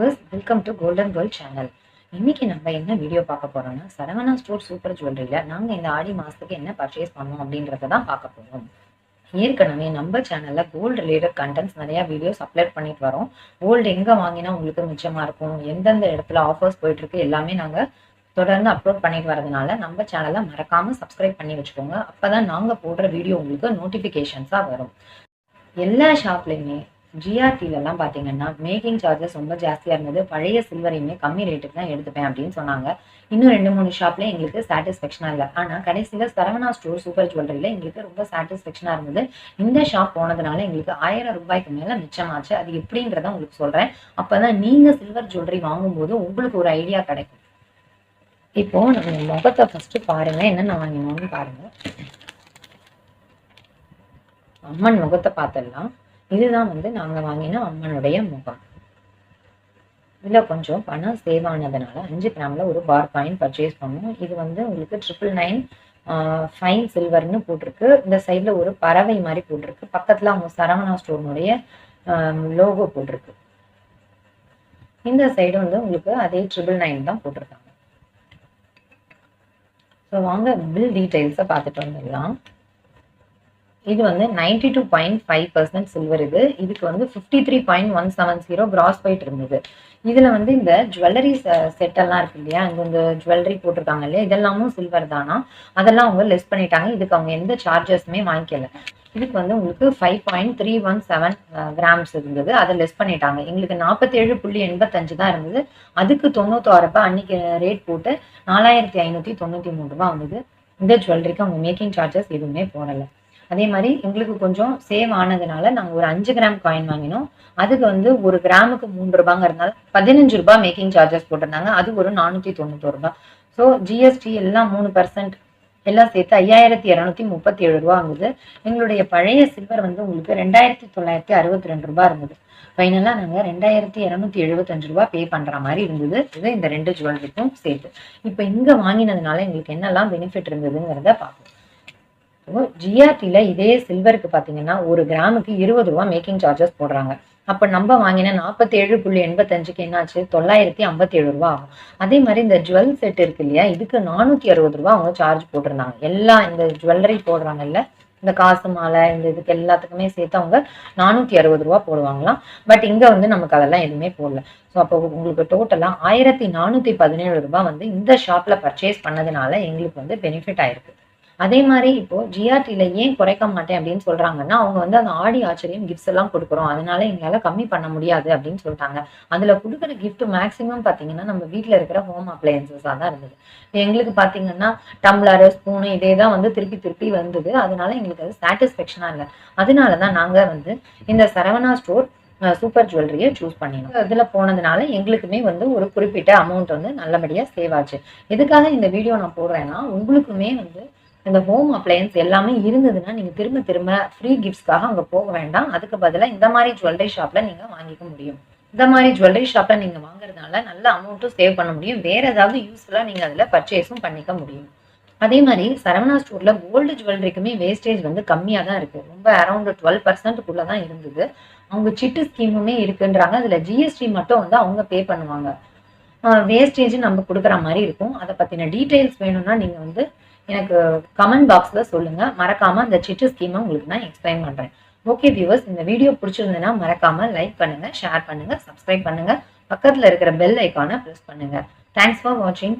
viewers, welcome to Golden Girl channel. இன்னைக்கு நம்ம என்ன வீடியோ பார்க்க போறோம்னா சரவணா ஸ்டோர் சூப்பர் ஜுவல்லரியில நாங்க இந்த ஆடி மாசத்துக்கு என்ன பர்ச்சேஸ் பண்ணோம் அப்படின்றத தான் பார்க்க போறோம். ஏற்கனவே நம்ம சேனல்ல கோல்டு ரிலேட்டட் கண்டென்ட்ஸ் நிறைய வீடியோஸ் அப்லோட் பண்ணிட்டு வரோம். கோல்டு எங்க வாங்கினா உங்களுக்கு மிச்சமா இருக்கும், எந்தெந்த இடத்துல ஆஃபர்ஸ் போயிட்டு இருக்கு எல்லாமே நாங்க தொடர்ந்து அப்லோட் பண்ணிட்டு வரதுனால நம்ம சேனலை மறக்காம சப்ஸ்கிரைப் பண்ணி வச்சுக்கோங்க. அப்பதான் நாங்க போடுற வீடியோ உங்களுக்கு நோட்டிபிகேஷன்ஸா வரும். எல்லா ஷாப்லையுமே ஜிஆர்டிலலாம் பார்த்தீங்கன்னா மேக்கிங் சார்ஜஸ் ரொம்ப ஜாஸ்தியாக இருந்தது. பழைய சில்வரையுமே கம்மி ரேட்டுக்கு தான் எடுத்துப்பேன் அப்படின்னு சொன்னாங்க. இன்னும் 2-3 ஷாப்ல எங்களுக்கு சாட்டிஸ்ஃபேக்ஷனாக இல்லை. ஆனால் கடைசியில் சரவணா ஸ்டோர் சூப்பர் ஜுவல்லரியில் எங்களுக்கு ரொம்ப சாட்டிஸ்ஃபேக்ஷனாக இருந்தது. இந்த ஷாப் போனதுனால எங்களுக்கு 1000 ரூபாய்க்கு மேலே மிச்சமாச்சு. அது எப்படின்றத உங்களுக்கு சொல்கிறேன். அப்போ தான் நீங்கள் சில்வர் ஜுவல்லரி வாங்கும்போது உங்களுக்கு ஒரு ஐடியா கிடைக்கும். இப்போ நம்ம முகத்தை ஃபஸ்ட்டு பாருங்கள், என்னென்ன வாங்கினோம்னு பாருங்கள். அம்மன் முகத்தை பார்த்துடலாம். இதுதான் நாங்க வாங்கின அம்மனுடைய முகம். இதுல கொஞ்சம் பணம் சேவ் ஆனதுனால 5 கிராம்ல ஒரு பார் காயின் பர்ச்சேஸ் பண்ணோம். இது உங்களுக்கு 999 ஃபைன் சில்வர்னு போட்டிருக்கு. இந்த சைட்ல ஒரு பறவை மாதிரி போட்டிருக்கு. பக்கத்துல அவங்க சரவணா ஸ்டோர்னுடைய லோகோ போட்டிருக்கு. இந்த சைடு உங்களுக்கு அதே 999 தான் போட்டிருக்காங்க. ஸோ வாங்க பில் டீடைல்ஸை பார்த்துட்டு வந்துடலாம். இது 92.5% சில்வர். இதுக்கு 53.170 கிராஸ் வெயிட் இருந்தது. இதுல இந்த ஜுவல்லரி செட் எல்லாம் இருக்கு இல்லையா, இந்த ஜுவல்லரி போட்டிருக்காங்க இல்லையா, இதெல்லாமும் சில்வர் தானா, அதெல்லாம் அவங்க லெஸ் பண்ணிட்டாங்க. இதுக்கு அவங்க எந்த சார்ஜஸுமே வாங்கிக்கல. இதுக்கு உங்களுக்கு 5.317 கிராம்ஸ் இருந்தது, அதை லெஸ் பண்ணிட்டாங்க. எங்களுக்கு 47.85 தான் இருந்தது. அதுக்கு 96 ரூபாய் அன்னைக்கு ரேட் போட்டு 4593 ரூபாய் வந்தது. இந்த ஜுவல்லரிக்கு அவங்க மேக்கிங் சார்ஜஸ் எதுவுமே போடலை. அதே மாதிரி எங்களுக்கு கொஞ்சம் சேவ் ஆனதுனால நாங்கள் ஒரு 5 கிராம் காயின் வாங்கினோம். அதுக்கு ஒரு கிராமுக்கு 3 ரூபாங்கிறதுனால 15 ரூபாய் மேக்கிங் சார்ஜஸ் போட்டிருந்தாங்க. அது ஒரு 491 ரூபாய். ஸோ ஜிஎஸ்டி எல்லாம் 3% எல்லாம் சேர்த்து 5237 ரூபா இருந்தது. எங்களுடைய பழைய சில்வர் உங்களுக்கு 2962 ரூபாய் இருந்தது. ஃபைனலாக நாங்கள் 2275 ரூபாய் பே பண்ணுற மாதிரி இருந்தது. இது இந்த 2 ஜுவல்லரிக்கும் சேர்த்து. இப்போ இங்கே வாங்கினதுனால எங்களுக்கு என்னெல்லாம் பெனிஃபிட் இருந்ததுங்கிறத பார்ப்போம். ஜிஆர்டில இதே சில்வருக்கு பாத்தீங்கன்னா ஒரு கிராமுக்கு 20 ரூபாய் மேக்கிங் சார்ஜஸ் போடுறாங்க. அப்ப நம்ம வாங்கின 47.85க்கு என்னாச்சு, 957 ரூபாய் ஆகும். அதே மாதிரி இந்த ஜுவல் செட் இருக்கு இல்லையா, இதுக்கு 460 ரூபாய் அவங்க சார்ஜ் போட்டிருந்தாங்க. எல்லாம் இந்த ஜுவல்லரி போடுறாங்க இல்ல, இந்த காசு மாலை இந்த இதுக்கு எல்லாத்துக்குமே சேர்த்து அவங்க 460 ரூபாய் போடுவாங்களாம். பட் இங்க நமக்கு அதெல்லாம் எதுவுமே போடல. ஸோ அப்போ உங்களுக்கு டோட்டலா 1417 ரூபாய் இந்த ஷாப்ல பர்ச்சேஸ் பண்ணதுனால எங்களுக்கு பெனிஃபிட் ஆயிருக்கு. அதே மாதிரி இப்போ ஜிஆர்டில ஏன் குறைக்க மாட்டேன் அப்படின்னு சொல்றாங்கன்னா, அவங்க அந்த ஆடி ஆச்சரியம் கிஃப்ட்ஸ் எல்லாம் கொடுக்குறோம், அதனால எங்களால கம்மி பண்ண முடியாது அப்படின்னு சொல்லிட்டாங்க. அதுல கொடுக்குற கிஃப்ட் மேக்சிமம் பாத்தீங்கன்னா நம்ம வீட்டுல இருக்கிற ஹோம் அப்ளையன்சஸா தான் இருந்தது. எங்களுக்கு பாத்தீங்கன்னா டம்ளர், ஸ்பூனு இதே தான் திருப்பி திருப்பி வந்தது. அதனால எங்களுக்கு அது சாட்டிஸ்ஃபேக்ஷனா இல்லை. அதனாலதான் நாங்க இந்த சரவணா ஸ்டோர் சூப்பர் ஜுவல்லரியை சூஸ் பண்ணினோம். இதுல போனதுனால எங்களுக்குமே ஒரு குறிப்பிட்ட அமௌண்ட் நல்லபடியா சேவ் ஆச்சு. எதுக்காக இந்த வீடியோ நான் போடுறேன்னா, உங்களுக்குமே இந்த ஹோம் அப்ளையன்ஸ் எல்லாமே இருந்ததுன்னா நீங்க திரும்ப திரும்ப ஃப்ரீ கிஃப்ட்ஸ்க்காக அங்க போக வேண்டாம். அதுக்கு பதிலாக இந்த மாதிரி ஜுவல்லரி ஷாப்ல நீங்க வாங்கிக்க முடியும். இந்த மாதிரி ஜுவல்லரி ஷாப்ல நீங்க வாங்குறதுனால நல்ல அமௌண்ட்டும் சேவ் பண்ண முடியும். வேற ஏதாவது யூஸ்ஃபுல்லா நீங்க அதுல பர்ச்சேஸும் பண்ணிக்க முடியும். அதே மாதிரி சரவணா ஸ்டோர்ல கோல்டு ஜுவல்லரிக்குமே வேஸ்டேஜ் கம்மியா தான் இருக்கு. ரொம்ப அரௌண்ட் 12% தான் இருந்தது. அவங்க சிட்டு ஸ்கீமுமே இருக்குன்றாங்க. அதுல ஜிஎஸ்டி மட்டும் அவங்க பே பண்ணுவாங்க. வேஸ்டேஜ் நம்ம கொடுக்குற மாதிரி இருக்கும். அதை பத்தின டீடைல்ஸ் வேணும்னா நீங்க எனக்கு கமெண்ட் பாக்ஸ்ல சொல்லுங்க. மறக்காம அந்த சிட்டு ஸ்கீமை உங்களுக்கு நான் எக்ஸ்பிளைன் பண்றேன். ஓகே வியூவர்ஸ், இந்த வீடியோ பிடிச்சிருந்ததுன்னா மறக்காம லைக் பண்ணுங்க, ஷேர் பண்ணுங்க, சப்ஸ்கிரைப் பண்ணுங்க, பக்கத்துல இருக்கிற பெல் ஐக்கானை பிரஸ் பண்ணுங்க. தேங்க்ஸ் ஃபார் வாட்சிங்.